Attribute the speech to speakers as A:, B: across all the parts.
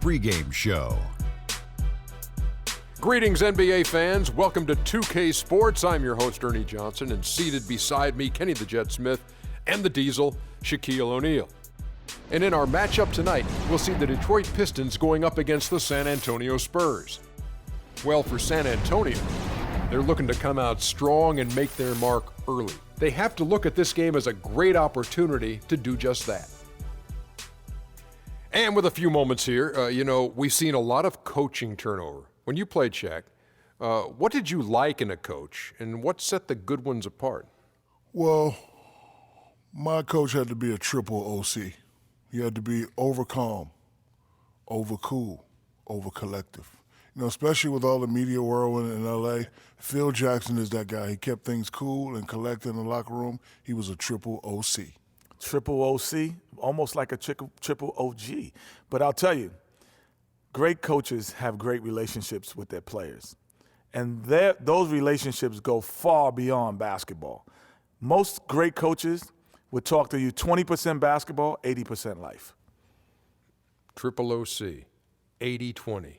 A: Pre-game show.
B: Greetings, NBA fans. Welcome to 2K Sports. I'm your host, Ernie Johnson, and seated beside me, Kenny the Jet Smith and the Diesel, Shaquille O'Neal. And in our matchup tonight, we'll see the Detroit Pistons going up against the San Antonio Spurs. Well, for San Antonio, they're looking to come out strong and make their mark early. They have to look at this game as a great opportunity to do just that. And with a few moments here, we've seen a lot of coaching turnover. When you played, Shaq, what did you like in a coach, and what set the good ones apart?
C: Well, my coach had to be a triple OC. He had to be over calm, over cool, over collective. Especially with all the media whirlwind in L.A., Phil Jackson is that guy. He kept things cool and collected in the locker room. He was a triple OC.
D: Triple OC, almost like a triple OG. But I'll tell you, great coaches have great relationships with their players. And those relationships go far beyond basketball. Most great coaches would talk to you 20% basketball, 80% life.
B: Triple OC, 80-20.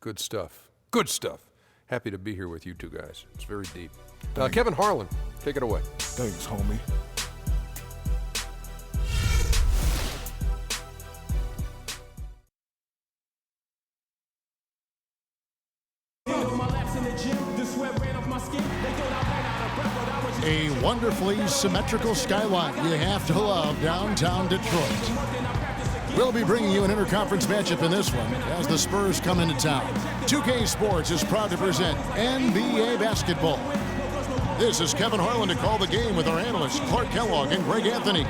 B: Good stuff. Good stuff. Happy to be here with you two guys. It's very deep. Kevin Harlan, take it away.
C: Thanks, homie.
E: A wonderfully symmetrical skyline you have to love downtown Detroit. We'll be bringing you an interconference matchup in this one as the Spurs come into town. 2K Sports is proud to present NBA basketball. This is Kevin Harlan to call the game with our analysts Clark Kellogg and Greg Anthony.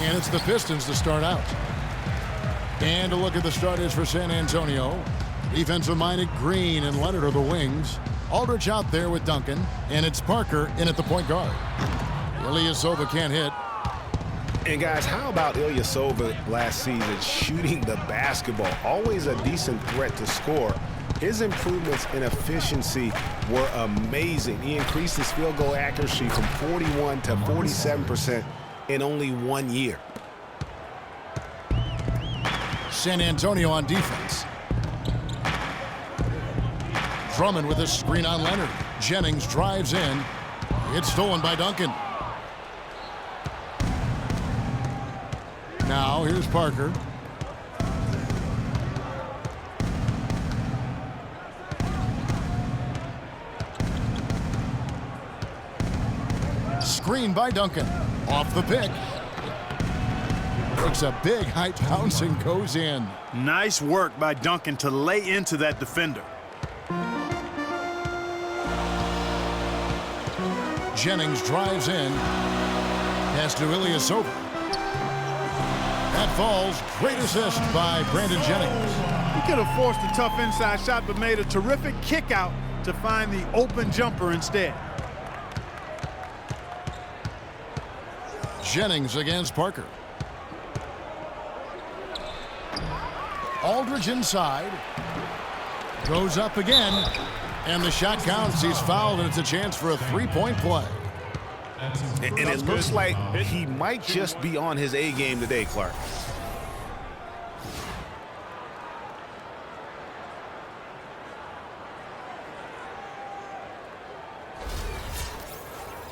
E: And it's the Pistons to start out. And a look at the starters for San Antonio. Defensive-minded Green and Leonard are the wings. Aldridge out there with Duncan. And it's Parker in at the point guard. Ilyasova can't hit.
F: And guys, how about Ilyasova last season shooting the basketball? Always a decent threat to score. His improvements in efficiency were amazing. He increased his field goal accuracy from 41 to 47% in only 1 year.
E: San Antonio on defense. Drummond with a screen on Leonard. Jennings drives in. It's stolen by Duncan. Now here's Parker. Screen by Duncan. Off the pick. Takes a big height bounce and goes in.
G: Nice work by Duncan to lay into that defender.
E: Jennings drives in. Pass to Ilyasova. That falls. Great assist by Brandon Jennings.
G: He could have forced a tough inside shot but made a terrific kick out to find the open jumper instead.
E: Jennings against Parker. Aldridge inside. Goes up again. And the shot counts. He's fouled, and it's a chance for a three-point play.
F: And it looks like he might just be on his A game today, Clark.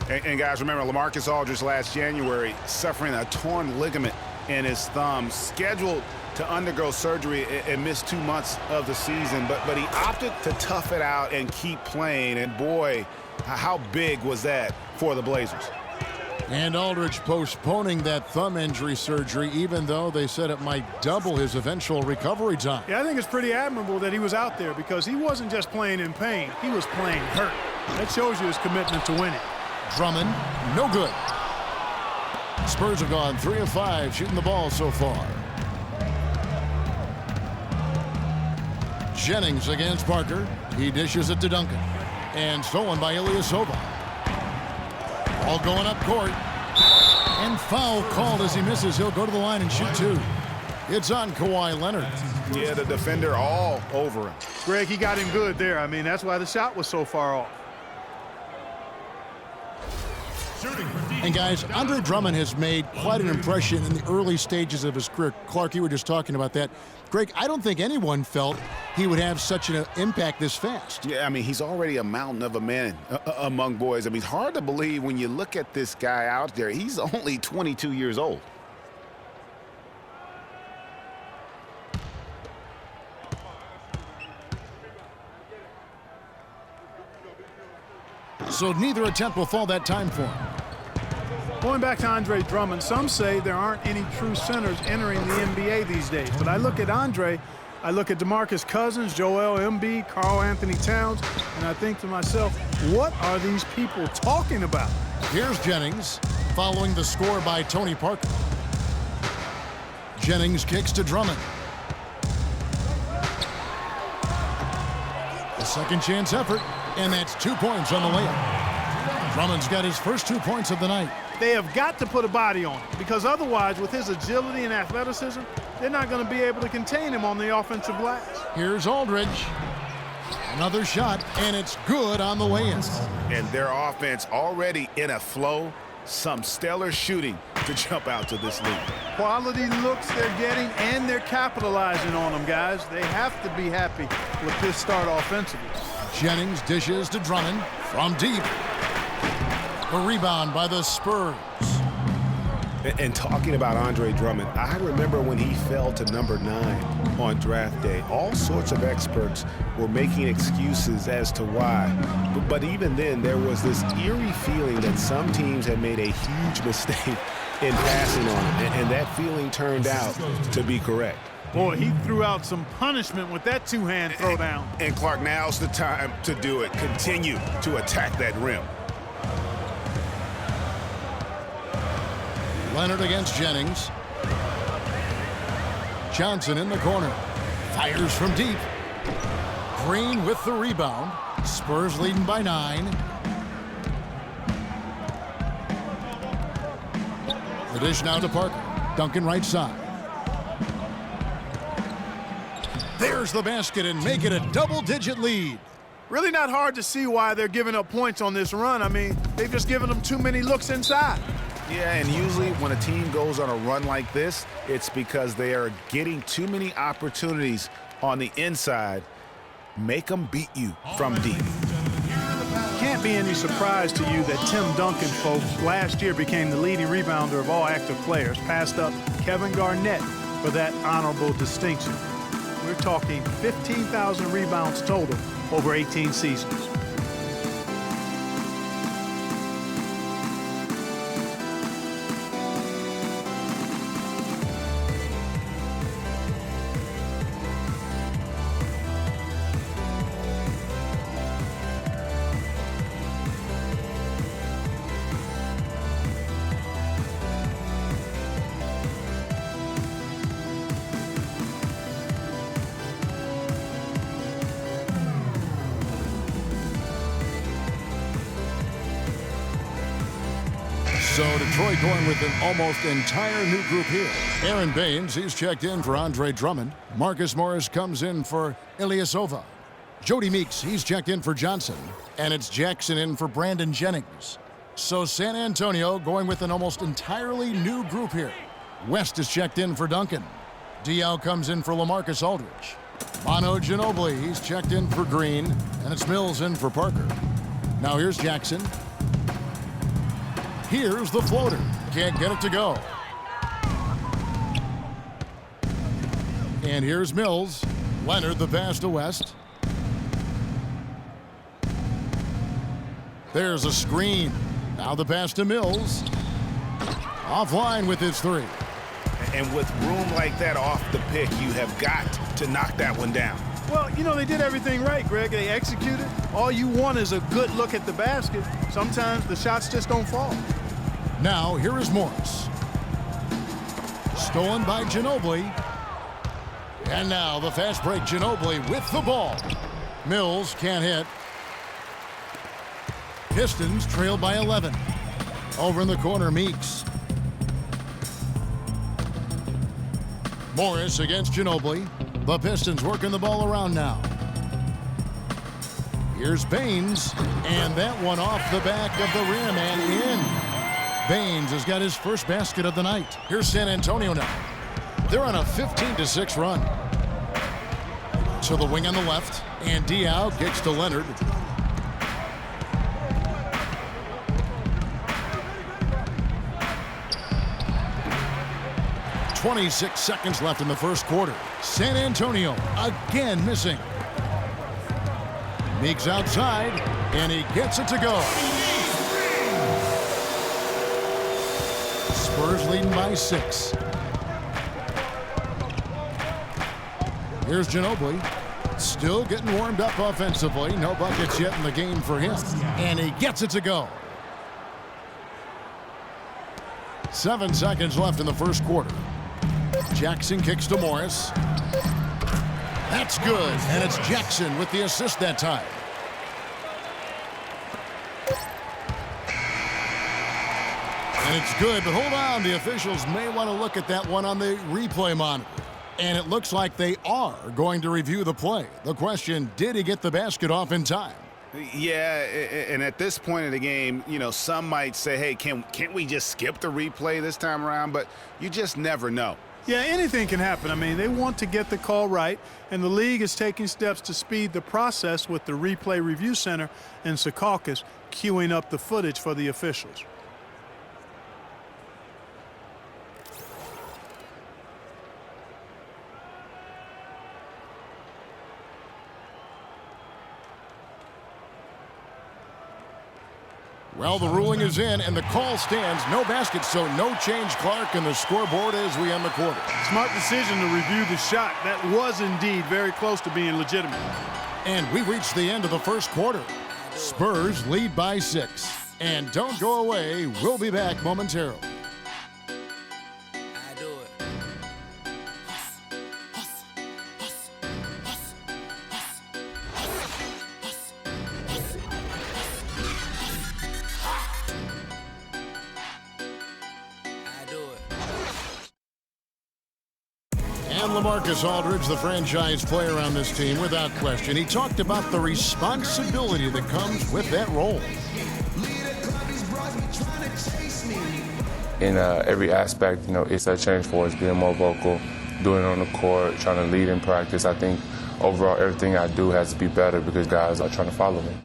F: And guys, remember, LaMarcus Aldridge last January suffering a torn ligament in his thumb, scheduled to undergo surgery and miss 2 months of the season, but he opted to tough it out and keep playing. And boy, how big was that for the Blazers?
E: And Aldridge postponing that thumb injury surgery, even though they said it might double his eventual recovery time.
G: Yeah, I think it's pretty admirable that he was out there because he wasn't just playing in pain, he was playing hurt. That shows you his commitment to winning.
E: Drummond, no good. Spurs have gone 3 of 5 shooting the ball so far. Jennings against Parker. He dishes it to Duncan. And stolen by Ilyasova. All going up court. And foul called as he misses. He'll go to the line and shoot 2. It's on Kawhi Leonard.
F: Yeah, the defender all over him.
G: Greg, he got him good there. I mean, that's why the shot was so far off.
E: And guys, Andre Drummond has made quite an impression in the early stages of his career. Clark, you were just talking about that. Greg, I don't think anyone felt he would have such an impact this fast.
F: Yeah, I mean, he's already a mountain of a man among boys. I mean, it's hard to believe when you look at this guy out there. He's only 22 years old.
E: So neither attempt will fall that time for him.
G: Going back to Andre Drummond, some say there aren't any true centers entering the NBA these days. But I look at Andre, I look at DeMarcus Cousins, Joel Embiid, Karl Anthony Towns, and I think to myself, what are these people talking about?
E: Here's Jennings, following the score by Tony Parker. Jennings kicks to Drummond. A second chance effort, and that's 2 points on the layup. Drummond's got his first 2 points of the night.
G: They have got to put a body on him, because otherwise, with his agility and athleticism, they're not going to be able to contain him on the offensive glass.
E: Here's Aldridge. Another shot, and it's good on the way in.
F: And their offense already in a flow. Some stellar shooting to jump out to this lead.
G: Quality looks they're getting, and they're capitalizing on them, guys. They have to be happy with this start offensively.
E: Jennings dishes to Drummond from deep. The rebound by the Spurs.
F: And talking about Andre Drummond, I remember when he fell to number 9 on draft day. All sorts of experts were making excuses as to why. But even then, there was this eerie feeling that some teams had made a huge mistake in passing on him. And that feeling turned out to be correct.
G: Boy, he threw out some punishment with that two-hand throwdown.
F: And Clark, now's the time to do it. Continue to attack that rim.
E: Leonard against Jennings. Johnson in the corner. Fires from deep. Green with the rebound. Spurs leading by 9. The dish now to Parker. Duncan right side. There's the basket and make it a double-digit lead.
G: Really not hard to see why they're giving up points on this run. I mean, they've just given them too many looks inside.
F: Yeah, and usually when a team goes on a run like this, it's because they are getting too many opportunities on the inside. Make them beat you from deep.
G: Can't be any surprise to you that Tim Duncan, folks, last year became the leading rebounder of all active players, passed up Kevin Garnett for that honorable distinction. We're talking 15,000 rebounds total over 18 seasons.
E: So Detroit going with an almost entire new group here. Aaron Baines, he's checked in for Andre Drummond. Marcus Morris comes in for Ilyasova. Jody Meeks, he's checked in for Johnson. And it's Jackson in for Brandon Jennings. So San Antonio going with an almost entirely new group here. West is checked in for Duncan. Diaw comes in for LaMarcus Aldridge. Manu Ginobili, he's checked in for Green. And it's Mills in for Parker. Now here's Jackson. Here's the floater. Can't get it to go. And here's Mills. Leonard the pass to West. There's a screen. Now the pass to Mills. Offline with his 3.
F: And with room like that off the pick, you have got to knock that one down.
G: Well, you know, they did everything right, Greg. They executed. All you want is a good look at the basket. Sometimes the shots just don't fall.
E: Now, here is Morris. Stolen by Ginobili. And now the fast break, Ginobili with the ball. Mills can't hit. Pistons trail by 11. Over in the corner, Meeks. Morris against Ginobili. The Pistons working the ball around now. Here's Baines. And that one off the back of the rim and in. Baines has got his first basket of the night. Here's San Antonio now. They're on a 15-6 run. To the wing on the left, and Diaw kicks to Leonard. .26 seconds left in the first quarter. San Antonio again missing. Meeks outside, and he gets it to go. Spurs leading by 6. Here's Ginobili. Still getting warmed up offensively. No buckets yet in the game for him. And he gets it to go. 7 seconds left in the first quarter. Jackson kicks to Morris. That's good. And it's Jackson with the assist that time. And it's good, but hold on. The officials may want to look at that one on the replay monitor. And it looks like they are going to review the play. The question, did he get the basket off in time?
F: Yeah, and at this point in the game, you know, some might say, hey, can't we just skip the replay this time around? But you just never know.
G: Yeah, anything can happen. I mean, they want to get the call right, and the league is taking steps to speed the process with the Replay Review Center in Secaucus queuing up the footage for the officials.
E: Well, the ruling is in, and the call stands. No basket, so no change, Clark, and the scoreboard as we end the quarter.
G: Smart decision to review the shot. That was indeed very close to being legitimate.
E: And we reached the end of the first quarter. Spurs lead by 6. And don't go away. We'll be back momentarily. And LaMarcus Aldridge, the franchise player on this team, without question. He talked about the responsibility that comes with that role.
A: In every aspect, you know, it's a change for us, being more vocal, doing it on the court, trying to lead in practice. I think overall everything I do has to be better because guys are trying to follow me.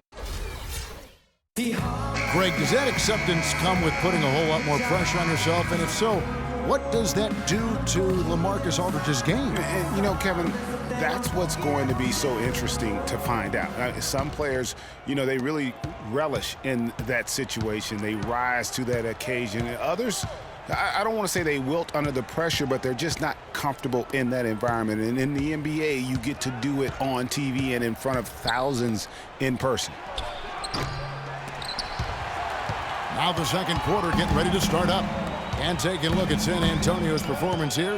E: Greg, does that acceptance come with putting a whole lot more pressure on yourself? And if so, what does that do to LaMarcus Aldridge's game?
F: And, you know, Kevin, that's what's going to be so interesting to find out. Some players, you know, they really relish in that situation. They rise to that occasion. And others, I don't want to say they wilt under the pressure, but they're just not comfortable in that environment. And in the NBA, you get to do it on TV and in front of thousands in person.
E: Now the second quarter getting ready to start up. And taking a look at San Antonio's performance here.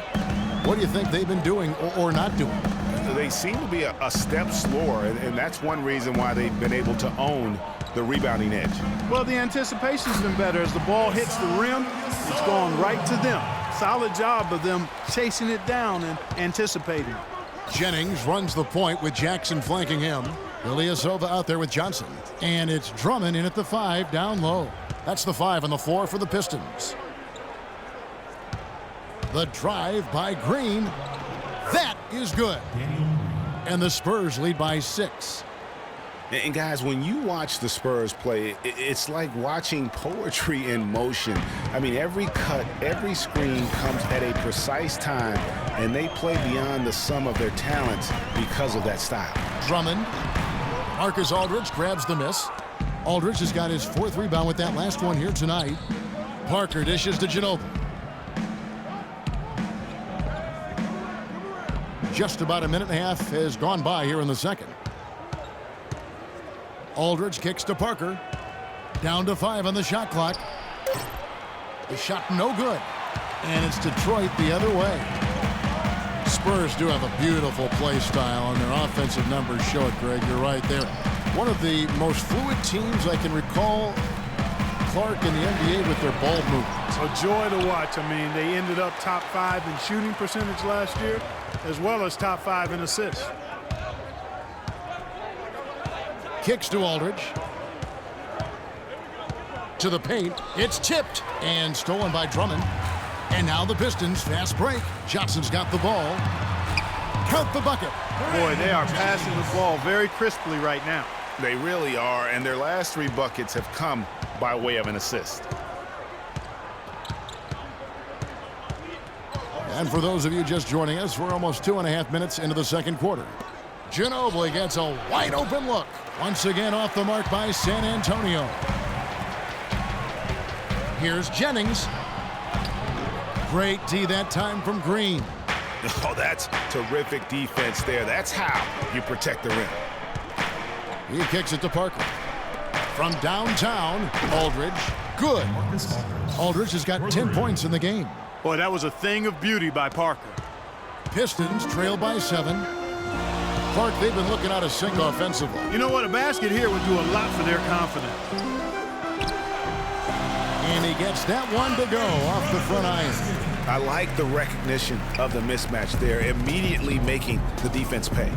E: What do you think they've been doing or not doing?
F: They seem to be a step slower, and that's one reason why they've been able to own the rebounding edge.
G: Well, the anticipation's been better. As the ball hits the rim, it's going right to them. Solid job of them chasing it down and anticipating.
E: Jennings runs the point with Jackson flanking him. Ilyasova out there with Johnson. And it's Drummond in at the 5 down low. That's the 5 on the floor for the Pistons. The drive by Green. That is good. And the Spurs lead by 6.
F: And guys, when you watch the Spurs play, it's like watching poetry in motion. I mean, every cut, every screen comes at a precise time, and they play beyond the sum of their talents because of that style.
E: Drummond. Marcus Aldridge grabs the miss. Aldridge has got his 4th rebound with that last one here tonight. Parker dishes to Ginobili. Just about a minute and a half has gone by here in the second. Aldridge kicks to Parker. Down to 5 on the shot clock. The shot no good. And it's Detroit the other way. Spurs do have a beautiful play style, and their offensive numbers show it, Greg. You're right there. One of the most fluid teams I can recall, Clark, in the NBA with their ball movement.
G: A joy to watch. I mean, they ended up top 5 in shooting percentage last year, as well as top 5 in assists.
E: Kicks to Aldridge. To the paint. It's tipped and stolen by Drummond. And now the Pistons fast break. Johnson's got the ball. Count the bucket.
G: Boy, they are passing the ball very crisply right now.
F: They really are, and their last 3 buckets have come by way of an assist.
E: And for those of you just joining us, we're almost 2.5 minutes into the second quarter. Ginobili gets a wide open look. Once again off the mark by San Antonio. Here's Jennings. Great D that time from Green.
F: Oh, that's terrific defense there. That's how you protect the rim.
E: He kicks it to Parker. From downtown, Aldridge. Good. Aldridge has got 10 points in the game.
G: Boy, that was a thing of beauty by Parker.
E: Pistons trail by 7. Clark, they've been looking out of sync offensively.
G: You know what? A basket here would do a lot for their confidence.
E: And he gets that one to go off the front iron.
F: I like the recognition of the mismatch there, immediately making the defense pay.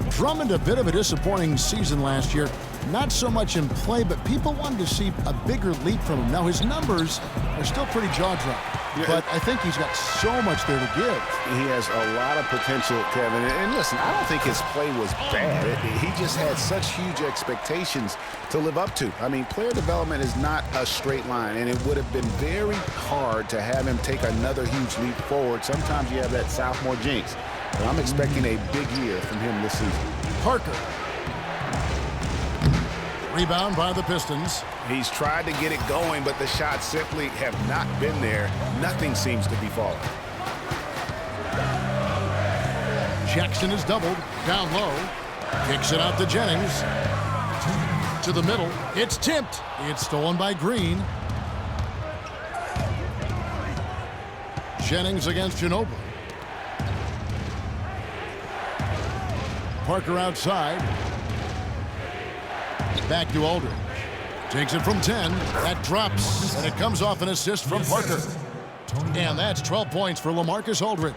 E: Drummond, a bit of a disappointing season last year. Not so much in play, but people wanted to see a bigger leap from him. Now, his numbers are still pretty jaw-dropping, but I think he's got so much there to give.
F: He has a lot of potential, Kevin. And listen, I don't think his play was bad. He just had such huge expectations to live up to. I mean, player development is not a straight line, and it would have been very hard to have him take another huge leap forward. Sometimes you have that sophomore jinx. But I'm expecting a big year from him this season.
E: Parker. Rebound by the Pistons.
F: He's tried to get it going, but the shots simply have not been there. Nothing seems to be falling.
E: Jackson is doubled. Down low. Kicks it out to Jennings. To the middle. It's tipped. It's stolen by Green. Jennings against Ginobili. Parker outside. Back to Aldridge. Takes it from 10. That drops, and it comes off an assist from Parker. And that's 12 points for LaMarcus Aldridge.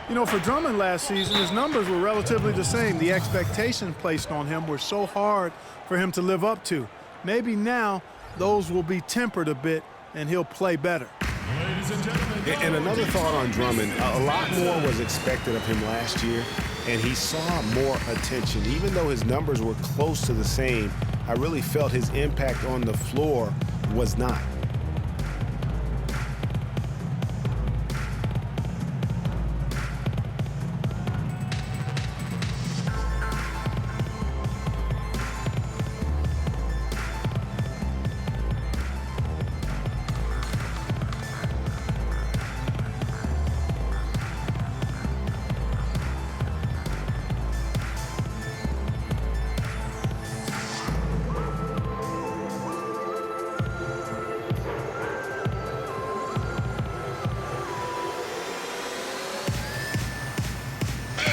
G: You know, for Drummond last season, his numbers were relatively the same. The expectations placed on him were so hard for him to live up to. Maybe now those will be tempered a bit, and he'll play better.
F: And another thought on Drummond, a lot more was expected of him last year, and he saw more attention. Even though his numbers were close to the same, I really felt his impact on the floor was not.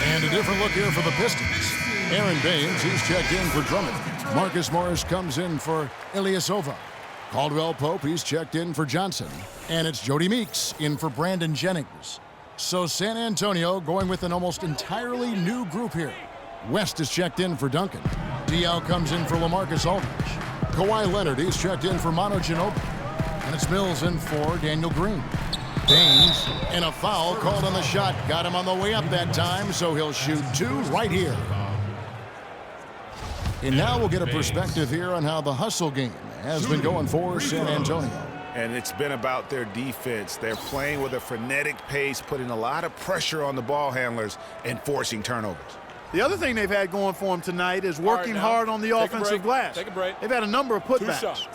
E: And a different look here for the Pistons. Aaron Baines, he's checked in for Drummond. Marcus Morris comes in for Ilyasova. Caldwell Pope, he's checked in for Johnson. And it's Jody Meeks in for Brandon Jennings. So San Antonio going with an almost entirely new group here. West is checked in for Duncan. Diaw comes in for LaMarcus Aldridge. Kawhi Leonard, he's checked in for Manu Ginobili. And it's Mills in for Daniel Green. Baines, and a foul called on the shot. Got him on the way up that time, so he'll shoot 2 right here. And now we'll get a perspective here on how the hustle game has been going for San Antonio.
F: And it's been about their defense. They're playing with a frenetic pace, putting a lot of pressure on the ball handlers and forcing turnovers.
G: The other thing they've had going for them tonight is working hard on the offensive glass.
B: Take a break.
G: They've had a number of putbacks.
B: 2 shots.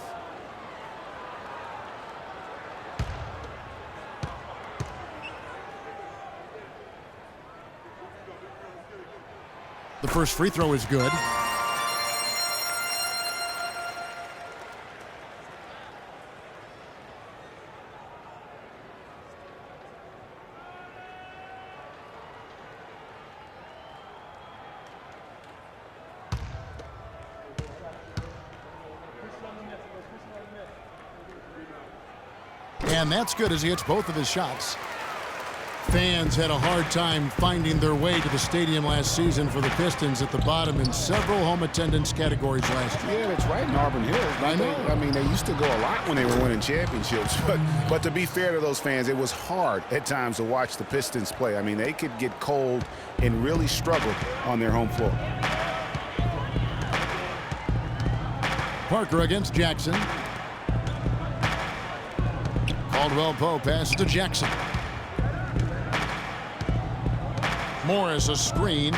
E: The first free throw is good. And that's good as he hits both of his shots. Fans had a hard time finding their way to the stadium last season for the Pistons at the bottom in several home attendance categories last year.
F: Yeah, that's right in Auburn Hills.
E: I know.
F: I mean, they used to go a lot when they were winning championships. But to be fair to those fans, it was hard at times to watch the Pistons play. I mean, they could get cold and really struggle on their home floor.
E: Parker against Jackson. Caldwell Pope passes to Jackson. Morris a screen.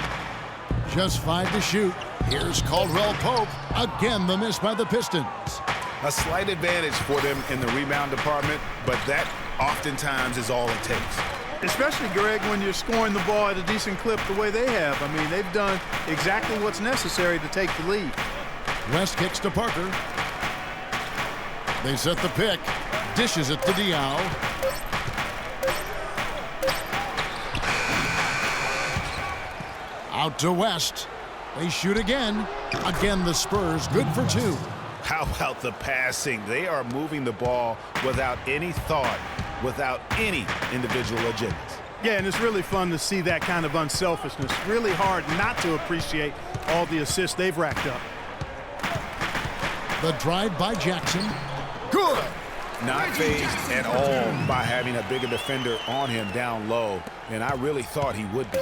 E: Just 5 to shoot. Here's Caldwell Pope. Again, the miss by the Pistons.
F: A slight advantage for them in the rebound department, but that oftentimes is all it takes.
G: Especially, Greg, when you're scoring the ball at a decent clip the way they have. I mean, they've done exactly what's necessary to take the lead.
E: West kicks to Parker. They set the pick. Dishes it to Diallo. Out to West. They shoot again. Again, the Spurs good for 2.
F: How about the passing? They are moving the ball without any thought, without any individual agendas.
G: Yeah, and it's really fun to see that kind of unselfishness. Really hard not to appreciate all the assists they've racked up.
E: The drive by Jackson. Good.
F: Not fazed at all by having a bigger defender on him down low, and I really thought he would be.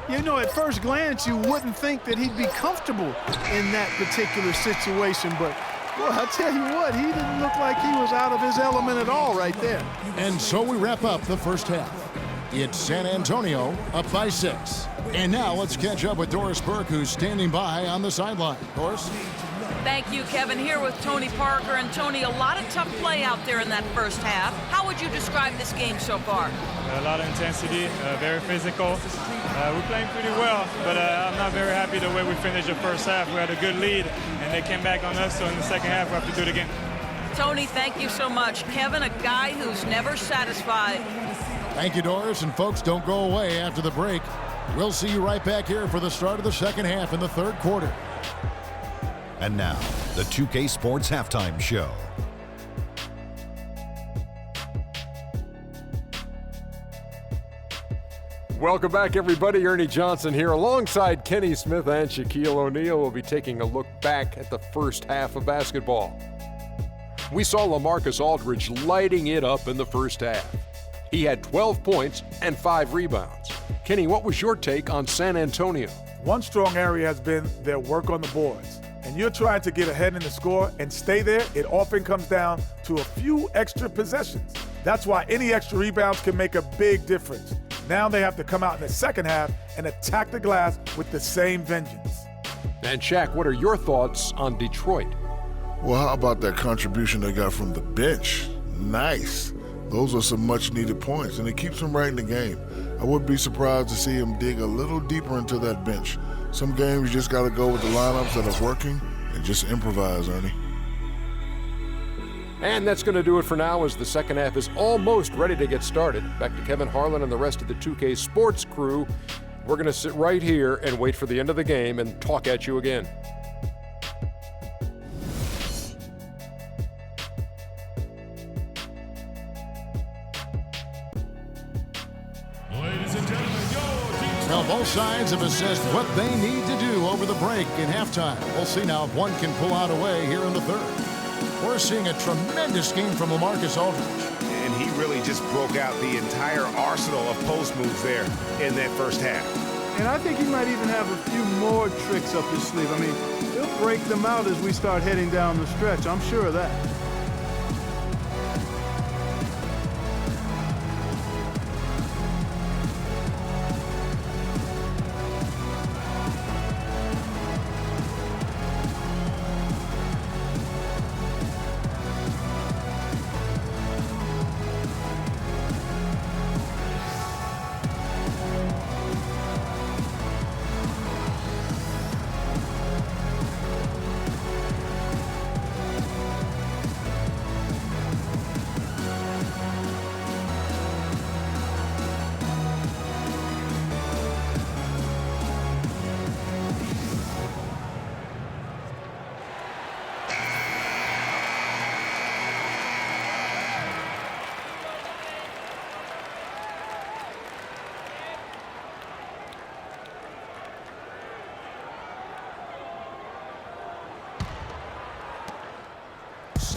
G: You know, at first glance, you wouldn't think that he'd be comfortable in that particular situation, but, well, I'll tell you what, he didn't look like he was out of his element at all right there.
E: And so we wrap up the first half. It's San Antonio up by 6. And now let's catch up with Doris Burke, who's standing by on the sideline. Doris?
H: Thank you, Kevin. Here with Tony Parker. And Tony, a lot of tough play out there in that first half. How would you describe this game so far?
I: A lot of intensity, very physical. We're playing pretty well, but I'm not very happy the way we finished the first half. We had a good lead, and they came back on us, so in the second half, we have to do it again.
H: Tony, thank you so much. Kevin, a guy who's never satisfied.
E: Thank you, Doris. And folks, don't go away after the break. We'll see you right back here for the start of the second half in the third quarter.
J: And now, the 2K Sports Halftime Show.
B: Welcome back, everybody. Ernie Johnson here alongside Kenny Smith and Shaquille O'Neal. We'll be taking a look back at the first half of basketball. We saw LaMarcus Aldridge lighting it up in the first half. He had 12 points and 5 rebounds. Kenny, what was your take on San Antonio?
D: One strong area has been their work on the boards. And you're trying to get ahead in the score and stay there, it often comes down to a few extra possessions. That's why any extra rebounds can make a big difference. Now they have to come out in the second half and attack the glass with the same vengeance.
B: And Shaq, what are your thoughts on Detroit?
C: Well, how about that contribution they got from the bench? Nice. Those are some much-needed points, and it keeps them right in the game. I wouldn't be surprised to see him dig a little deeper into that bench. Some games you just got to go with the lineups that are working and just improvise, Ernie.
B: And that's going to do it for now as the second half is almost ready to get started. Back to Kevin Harlan and the rest of the 2K Sports crew. We're going to sit right here and wait for the end of the game and talk at you again.
E: Well, both sides have assessed what they need to do over the break in halftime. We'll see now if one can pull out a way here in the third. We're seeing a tremendous game from LaMarcus Aldridge.
F: And he really just broke out the entire arsenal of post moves there in that first half.
G: And I think he might even have a few more tricks up his sleeve. I mean, he'll break them out as we start heading down the stretch. I'm sure of that.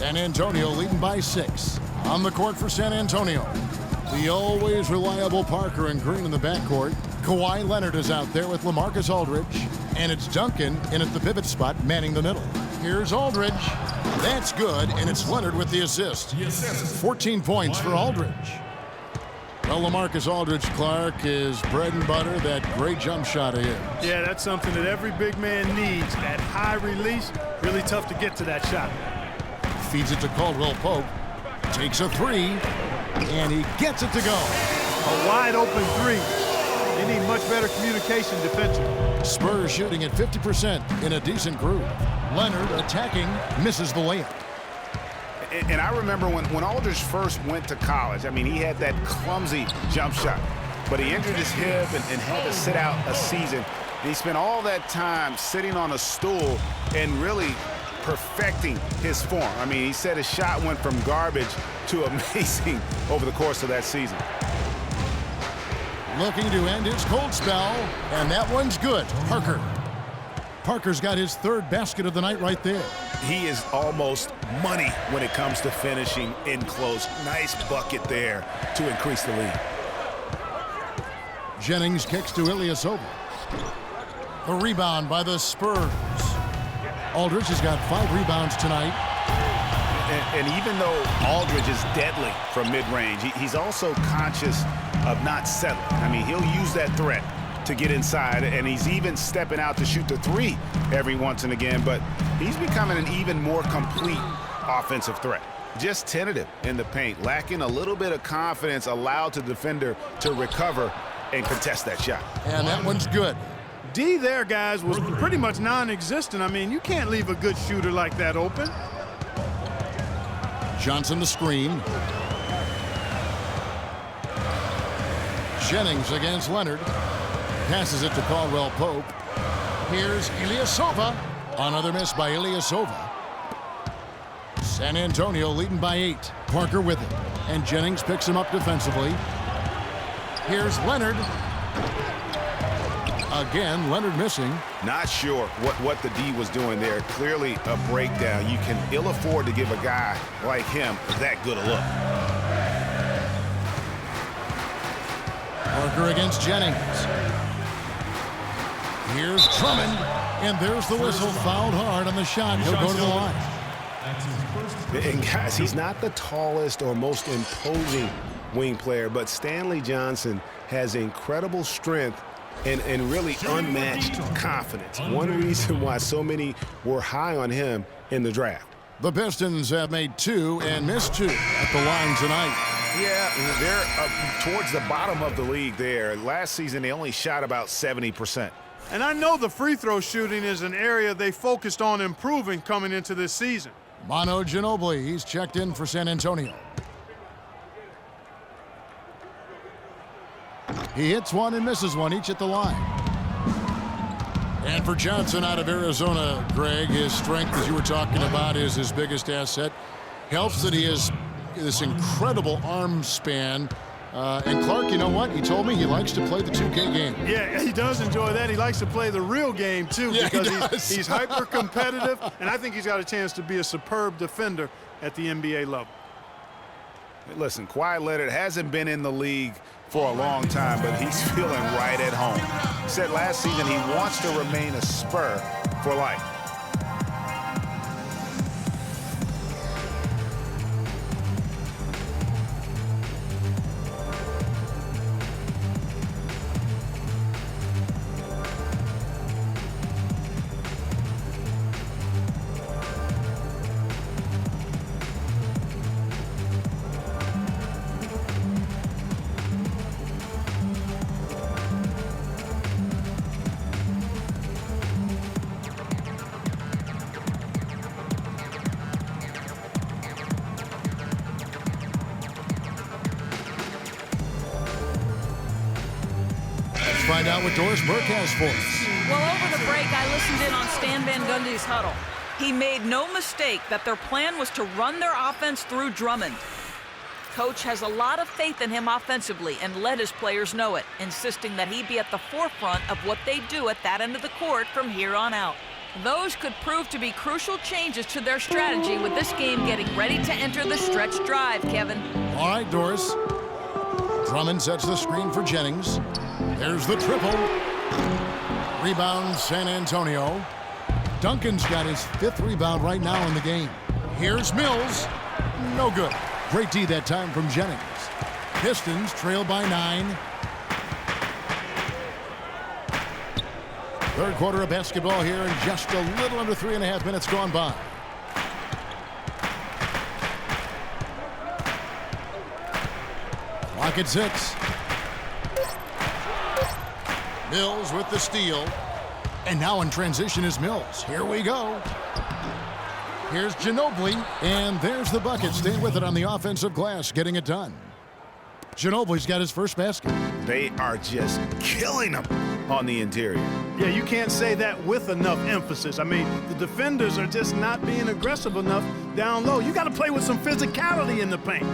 E: San Antonio leading by 6. On the court for San Antonio, the always reliable Parker and Green in the backcourt. Kawhi Leonard is out there with LaMarcus Aldridge. And it's Duncan in at the pivot spot, manning the middle. Here's Aldridge. That's good, and it's Leonard with the assist. 14 points for Aldridge. Well, LaMarcus Aldridge, Clark, is bread and butter, that great jump shot of his.
G: Yeah, that's something that every big man needs. That high release, really tough to get to that shot.
E: Feeds it to Caldwell Pope. Takes a 3, and he gets it to go.
G: A wide open 3. They need much better communication defensively.
E: Spurs shooting at 50% in a decent groove. Leonard attacking, misses the layup.
F: And I remember when Aldridge first went to college, I mean, he had that clumsy jump shot, but he injured his hip and had to sit out a season. And he spent all that time sitting on a stool and really perfecting his form. I mean, he said his shot went from garbage to amazing over the course of that season.
E: Looking to end his cold spell, and that one's good. Parker's got his 3rd basket of the night right there.
F: He is almost money when it comes to finishing in close. Nice bucket there to increase the lead.
E: Jennings kicks to Ilyasova. The rebound by the Spurs. Aldridge has got 5 rebounds tonight.
F: And even though Aldridge is deadly from mid-range, he's also conscious of not settling. I mean, he'll use that threat to get inside, and he's even stepping out to shoot the 3 every once and again, but he's becoming an even more complete offensive threat. Just tentative in the paint, lacking a little bit of confidence, allowed the defender to recover and contest that shot.
E: And that one's good.
G: D there, guys, was pretty much non-existent. I mean, you can't leave a good shooter like that open.
E: Johnson the screen. Jennings against Leonard. Passes it to Caldwell Pope. Here's Ilyasova. Another miss by Ilyasova. San Antonio leading by 8. Parker with it. And Jennings picks him up defensively. Here's Leonard. Again, Leonard missing.
F: Not sure what the D was doing there. Clearly a breakdown. You can ill afford to give a guy like him that good a look.
E: Parker against Jennings. Here's Drummond, and there's the whistle. Fouled hard on the shot. He'll go to the line.
F: And guys, he's not the tallest or most imposing wing player, but Stanley Johnson has incredible strength and really unmatched confidence. One reason why so many were high on him in the draft.
E: The Pistons have made 2 and missed 2 at the line tonight.
F: Yeah, they're towards the bottom of the league there. Last season, they only shot about 70%.
G: And I know the free throw shooting is an area they focused on improving coming into this season.
E: Manu Ginobili, he's checked in for San Antonio. He hits one and misses one, each at the line. And for Johnson out of Arizona, Greg, his strength, as you were talking about, is his biggest asset. Helps that he has this incredible arm span. And Clark, you know what? He told me he likes to play the 2K game.
G: Yeah, he does enjoy that. He likes to play the real game, too,
E: yeah,
G: because he's hyper-competitive, and I think he's got a chance to be a superb defender at the NBA level.
F: Listen, Kawhi Leonard hasn't been in the league for a long time, but he's feeling right at home. He said last season he wants to remain a Spur for life.
E: Find out what Doris Burke has for us.
H: Well, over the break, I listened in on Stan Van Gundy's huddle. He made no mistake that their plan was to run their offense through Drummond. Coach has a lot of faith in him offensively and let his players know it, insisting that he be at the forefront of what they do at that end of the court from here on out. Those could prove to be crucial changes to their strategy with this game getting ready to enter the stretch drive, Kevin.
E: All right, Doris. Drummond sets the screen for Jennings. There's the triple. Rebound, San Antonio. Duncan's got his 5th rebound right now in the game. Here's Mills. No good. Great D that time from Jennings. Pistons trail by 9. Third quarter of basketball here, and just a little under 3.5 minutes gone by. Clock at 6. Mills with the steal. And now in transition is Mills. Here we go. Here's Ginobili, and there's the bucket. Stay with it on the offensive glass, getting it done. Ginobili's got his first basket.
F: They are just killing them on the interior.
G: Yeah, you can't say that with enough emphasis. I mean, the defenders are just not being aggressive enough down low. You got to play with some physicality in the paint.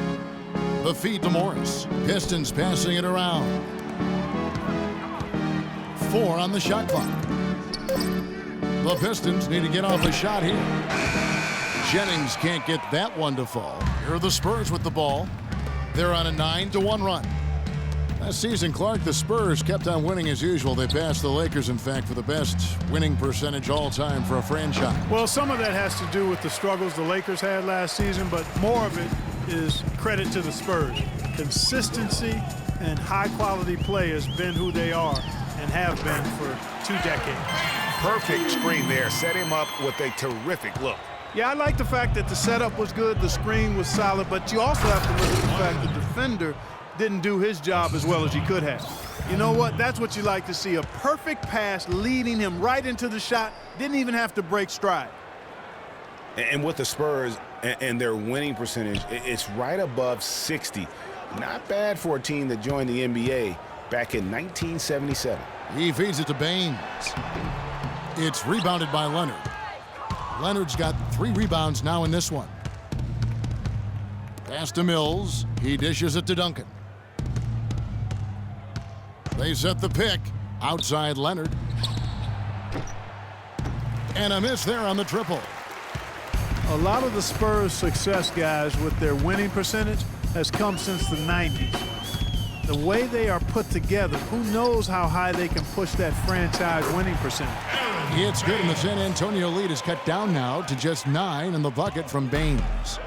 E: The feed to Morris. Pistons passing it around. 4 on the shot clock. The Pistons need to get off a shot here. Jennings can't get that one to fall. Here are the Spurs with the ball. They're on a 9-1 run. Last season, Clark, the Spurs kept on winning as usual. They passed the Lakers, in fact, for the best winning percentage all time for a franchise.
G: Well, some of that has to do with the struggles the Lakers had last season, but more of it is credit to the Spurs. Consistency and high-quality play has been who they are and have been for 2 decades.
F: Perfect screen there. Set him up with a terrific look.
G: Yeah, I like the fact that the setup was good, the screen was solid, but you also have to look at the fact the defender didn't do his job as well as he could have. You know what? That's what you like to see. A perfect pass leading him right into the shot. Didn't even have to break stride.
F: And with the Spurs and their winning percentage, it's right above 60. Not bad for a team that joined the NBA back in 1977.
E: He feeds it to Baines. It's rebounded by Leonard. Leonard's got 3 rebounds now in this one. Pass to Mills. He dishes it to Duncan. They set the pick. Outside Leonard. And a miss there on the triple.
G: A lot of the Spurs' success, guys, with their winning percentage has come since the 90s. The way they are put together, who knows how high they can push that franchise winning percentage.
E: It's good, and the San Antonio lead is cut down now to just 9 in the bucket from Baines.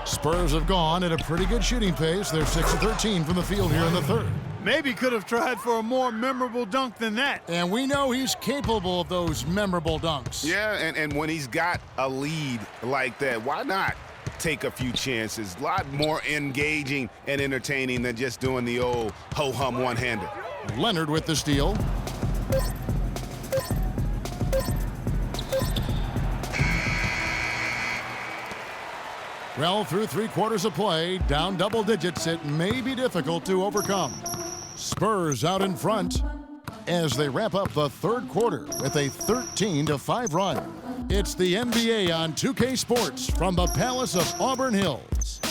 E: Spurs have gone at a pretty good shooting pace. They're 6 of 13 from the field here in the third.
G: Maybe could have tried for a more memorable dunk than that.
E: And we know he's capable of those memorable dunks.
F: Yeah, and when he's got a lead like that, why not take a few chances? A lot more engaging and entertaining than just doing the old ho-hum one-hander.
E: Leonard with the steal. Well, through 3 quarters of play, down double digits, it may be difficult to overcome. Spurs out in front as they wrap up the third quarter with a 13-5 run. It's the NBA on 2K Sports from the Palace of Auburn Hills.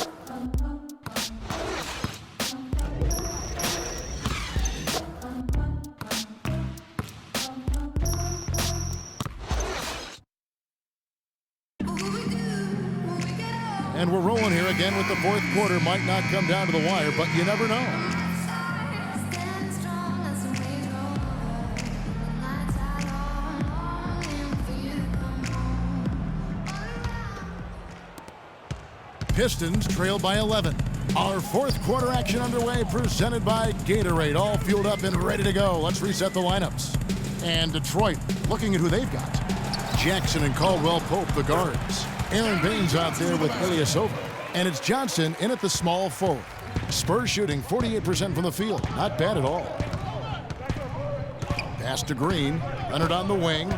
E: And we're rolling here again with the fourth quarter. Might not come down to the wire, but you never know. Pistons trail by 11. Our fourth quarter action underway, presented by Gatorade. All fueled up and ready to go. Let's reset the lineups. And Detroit, looking at who they've got. Jackson and Caldwell Pope, the guards. Aaron Baines out there with Ilyasova. And it's Johnson in at the small forward. Spurs shooting 48% from the field. Not bad at all. Pass to Green. Leonard on the wing.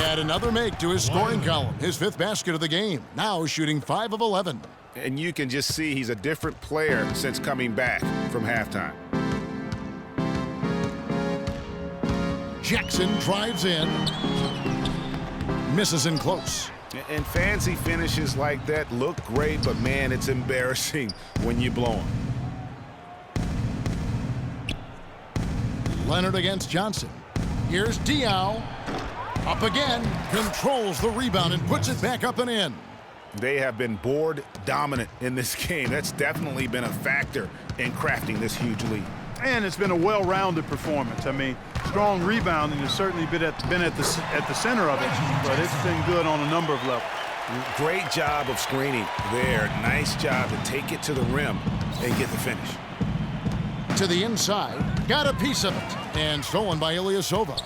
E: Add another make to his scoring column. His 5th basket of the game. Now shooting 5 of 11.
F: And you can just see he's a different player since coming back from halftime.
E: Jackson drives in. Misses in close.
F: And fancy finishes like that look great, but man, it's embarrassing when you blow them.
E: Leonard against Johnson. Here's Diaw. Up again. Controls the rebound and puts it back up and in.
F: They have been board dominant in this game. That's definitely been a factor in crafting this huge lead.
G: And it's been a well-rounded performance. I mean, strong rebounding has certainly been at the center of it, but it's been good on a number of levels.
F: Great job of screening there. Nice job to take it to the rim and get the finish.
E: To the inside, got a piece of it, and stolen by Ilyasova.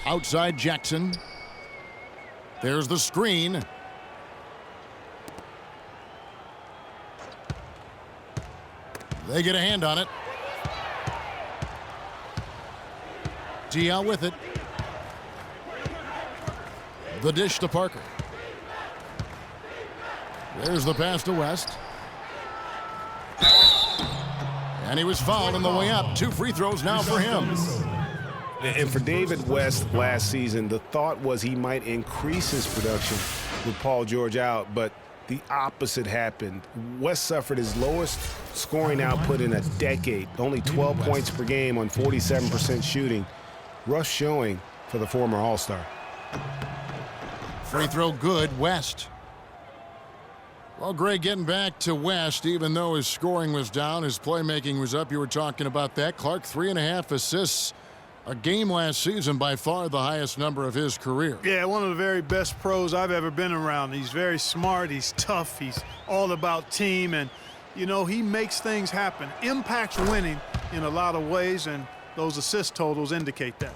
E: Outside Jackson. There's the screen. They get a hand on it. Diaw with it. The dish to Parker. There's the pass to West. And he was fouled on the way up. 2 free throws now for him.
F: And for David West last season, the thought was he might increase his production with Paul George out, but the opposite happened. West suffered his lowest scoring output in a decade, only 12 points per game on 47% shooting. Rough showing for the former All-Star.
E: Free throw good, West. Well, Greg, getting back to West, even though his scoring was down, his playmaking was up. You were talking about that. Clark, 3.5 assists a game last season, by far the highest number of his career.
G: Yeah, one of the very best pros I've ever been around. He's very smart, he's tough, he's all about team, and, you know, he makes things happen. Impacts winning in a lot of ways, and those assist totals indicate that.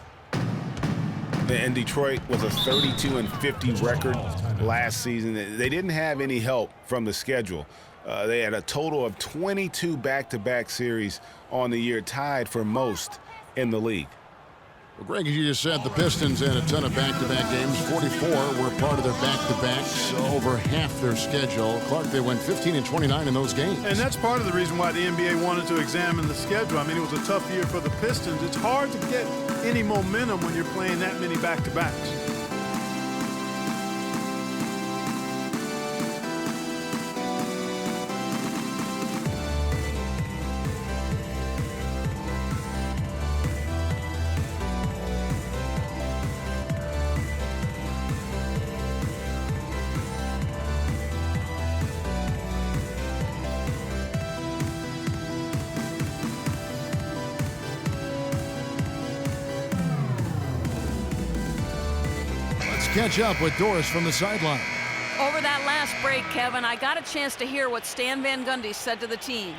F: And Detroit was a 32-50 record last season. They didn't have any help from the schedule. They had a total of 22 back-to-back series on the year, tied for most in the league.
E: Well, Greg, as you just said, the Pistons had a ton of back-to-back games. 44 were part of their back-to-backs, over half their schedule. Clark, they went 15-29 in those games.
G: And that's part of the reason why the NBA wanted to examine the schedule. I mean, it was a tough year for the Pistons. It's hard to get any momentum when you're playing that many back-to-backs.
E: Catch up with Doris from the sideline.
H: Over that last break, Kevin, I got a chance to hear what Stan Van Gundy said to the team.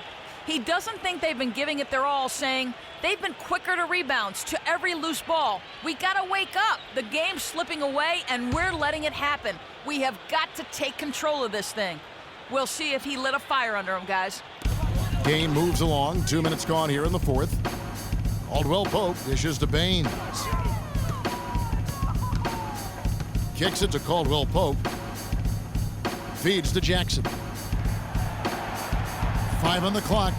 H: He doesn't think they've been giving it their all, saying they've been quicker to rebounds, to every loose ball. We got to wake up. The game's slipping away, and we're letting it happen. We have got to take control of this thing. We'll see if he lit a fire under him, guys.
E: Game moves along. 2 minutes gone here in the fourth. Caldwell Pope dishes to Baines. Kicks it to Caldwell Pope. Feeds to Jackson. 5 on the clock.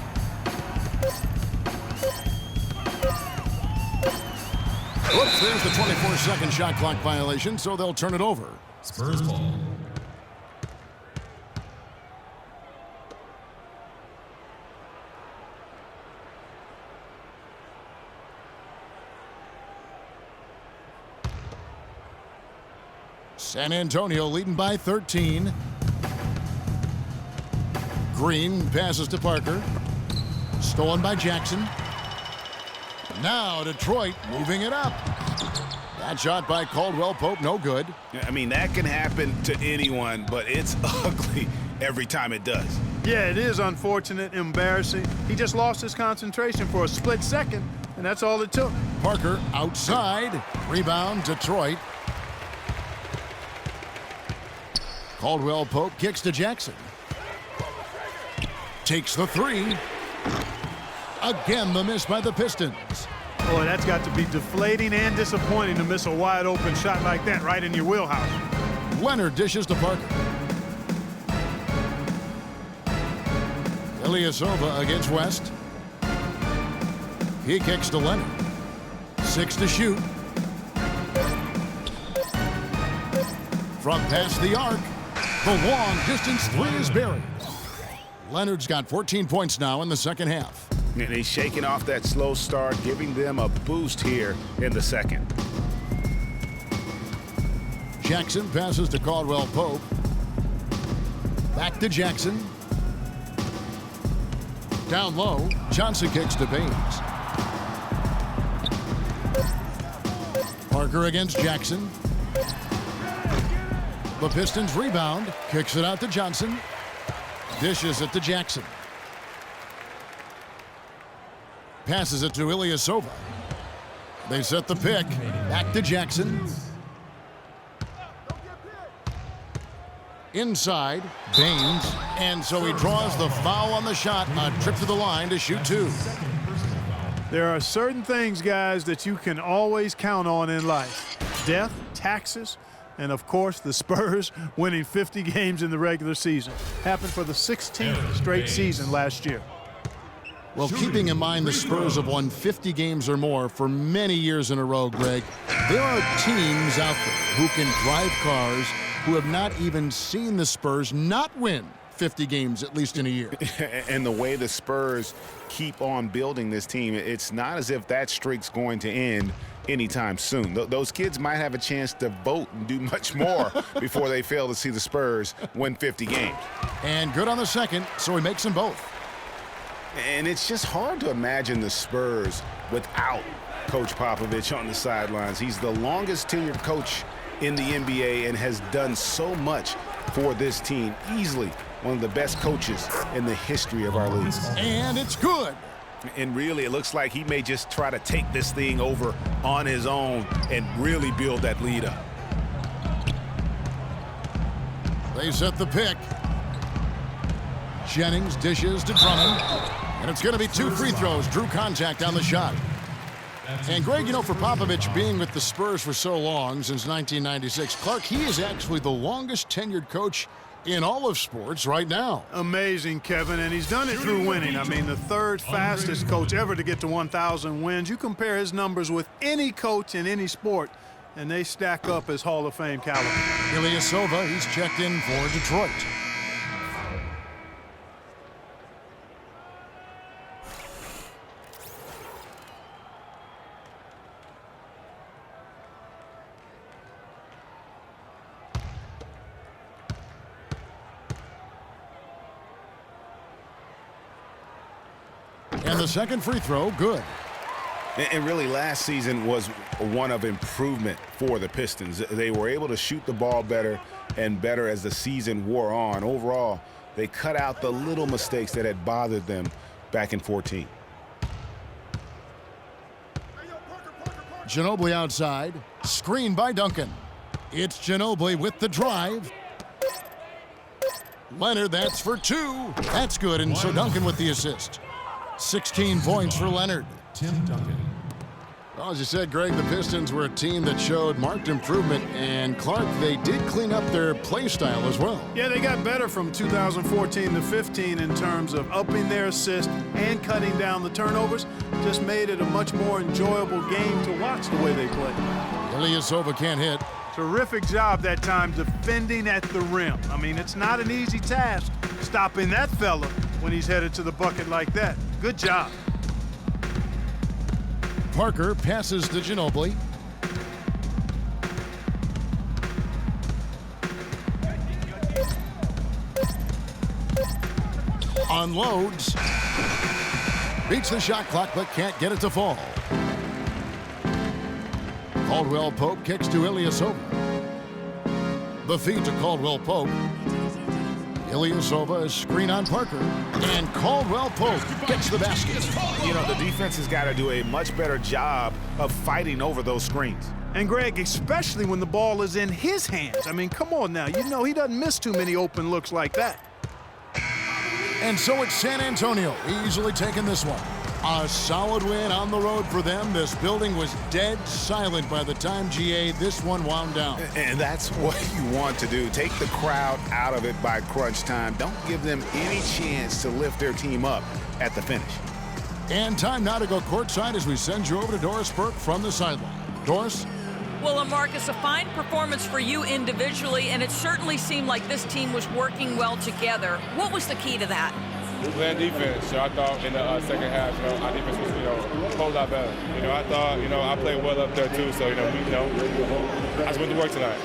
E: Whoops, there's the 24-second shot clock violation, so they'll turn it over.
J: Spurs ball.
E: San Antonio leading by 13. Green passes to Parker. Stolen by Jackson. Now Detroit moving it up. That shot by Caldwell Pope, no good.
F: I mean, that can happen to anyone, but it's ugly every time it does.
G: Yeah, it is unfortunate, embarrassing. He just lost his concentration for a split second, and that's all it took.
E: Parker outside. Rebound, Detroit. Caldwell Pope kicks to Jackson. Takes the three. Again, the miss by the Pistons.
G: Boy, that's got to be deflating and disappointing to miss a wide-open shot like that right in your wheelhouse.
E: Leonard dishes to Parker. Ilyasova against West. He kicks to Leonard. 6 to shoot. From past the arc. The long distance three is buried. Leonard's got 14 points now in the second half.
F: And he's shaking off that slow start, giving them a boost here in the second.
E: Jackson passes to Caldwell Pope. Back to Jackson. Down low, Johnson kicks to Baines. Parker against Jackson. The Pistons rebound, kicks it out to Johnson. Dishes it to Jackson. Passes it to Ilyasova. They set the pick. Back to Jackson. Inside, Baines. And so he draws the foul on the shot. A trip to the line to shoot two.
G: There are certain things, guys, that you can always count on in life. Death, taxes, and, of course, the Spurs winning 50 games in the regular season. Happened for the 16th straight season last year.
E: Well, keeping in mind the Spurs have won 50 games or more for many years in a row, Greg, there are teams out there who can drive cars who have not even seen the Spurs not win 50 games, at least in a year.
F: And the way the Spurs keep on building this team, it's not as if that streak's going to end anytime soon. Those kids might have a chance to vote and do much more before they fail to see the Spurs win 50 games.
E: And good on the second, so he makes them both.
F: And it's just hard to imagine the Spurs without Coach Popovich on the sidelines. He's the longest tenured coach in the NBA and has done so much for this team. Easily one of the best coaches in the history of our league.
E: And it's good.
F: And really, it looks like he may just try to take this thing over on his own and really build that lead up.
E: They set the pick. Jennings dishes to Drummond. And it's going to be two free throws. Drew contact on the shot. And, Greg, you know, for Popovich being with the Spurs for so long, since 1996, Clark, he is actually the longest tenured coach in all of sports right now.
G: Amazing, Kevin, and he's done it through winning. I mean, the third fastest coach ever to get to 1,000 wins. You compare his numbers with any coach in any sport, and they stack up as Hall of Fame caliber.
E: Ilyasova, he's checked in for Detroit. And the second free throw, good.
F: And really, last season was one of improvement for the Pistons. They were able to shoot the ball better and better as the season wore on. Overall, they cut out the little mistakes that had bothered them back in 14.
E: Ginobili outside, screened by Duncan. It's Ginobili with the drive. Leonard, that's for two. That's good, and so Duncan with the assist. 16 points for Leonard.
K: Tim Duncan.
E: Well, as you said, Greg, the Pistons were a team that showed marked improvement, and Clark, they did clean up their play style as well.
G: Yeah, they got better from 2014 to 15 in terms of upping their assist and cutting down the turnovers. Just made it a much more enjoyable game to watch the way they play.
E: Ilyasova can't hit.
G: Terrific job that time defending at the rim. I mean, it's not an easy task stopping that fella when he's headed to the bucket like that. Good job.
E: Parker passes to Ginobili. Unloads. Beats the shot clock, but can't get it to fall. Caldwell Pope kicks to Ilyasova. The feed to Caldwell Pope. Ilyasova, a screen on Parker, and Caldwell Pope gets the basket.
F: You know, the defense has got to do a much better job of fighting over those screens.
G: And, Greg, especially when the ball is in his hands. I mean, come on now. You know he doesn't miss too many open looks like that.
E: And so it's San Antonio, easily taking this one. A solid win on the road for them. This building was dead silent by the time, GA, this one wound down.
F: And that's what you want to do. Take the crowd out of it by crunch time. Don't give them any chance to lift their team up at the finish.
E: And time now to go courtside as we send you over to Doris Burke from the sideline. Doris?
H: Well, Marcus, a fine performance for you individually, and it certainly seemed like this team was working well together. What was the key to that?
A: playing defense. So I thought in the second half, our defense was, a whole lot better. I thought, I played well up there too. So, I just went to work tonight.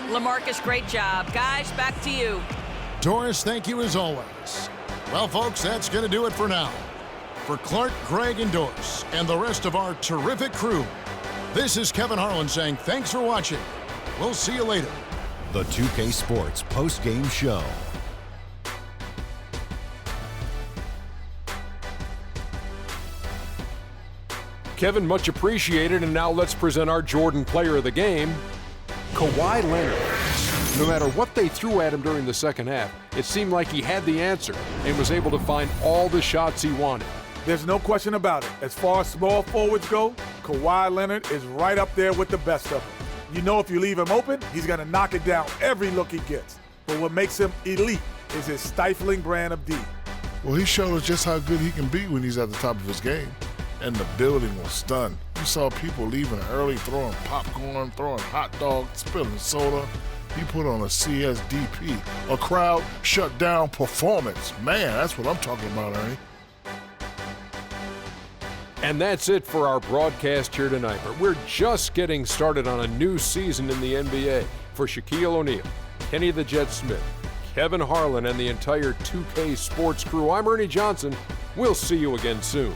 H: LaMarcus, great job. Guys, back to you.
E: Doris, thank you as always. Well, folks, that's going to do it for now. For Clark, Greg, and Doris, and the rest of our terrific crew, this is Kevin Harlan saying thanks for watching. We'll see you later.
J: The 2K Sports post-game show.
B: Kevin, much appreciated, and now let's present our Jordan Player of the Game, Kawhi Leonard. No matter what they threw at him during the second half, it seemed like he had the answer and was able to find all the shots he wanted.
D: There's no question about it. As far as small forwards go, Kawhi Leonard is right up there with the best of them. You know if you leave him open, he's going to knock it down every look he gets. But what makes him elite is his stifling brand of D.
C: Well, he showed us just how good he can be when he's at the top of his game. And the building was stunned. You saw people leaving early, throwing popcorn, throwing hot dogs, spilling soda. He put on a CSDP, a crowd shut down performance. Man, that's what I'm talking about, Ernie.
B: And that's it for our broadcast here tonight. But we're just getting started on a new season in the NBA. For Shaquille O'Neal, Kenny the Jet Smith, Kevin Harlan, and the entire 2K Sports crew, I'm Ernie Johnson. We'll see you again soon.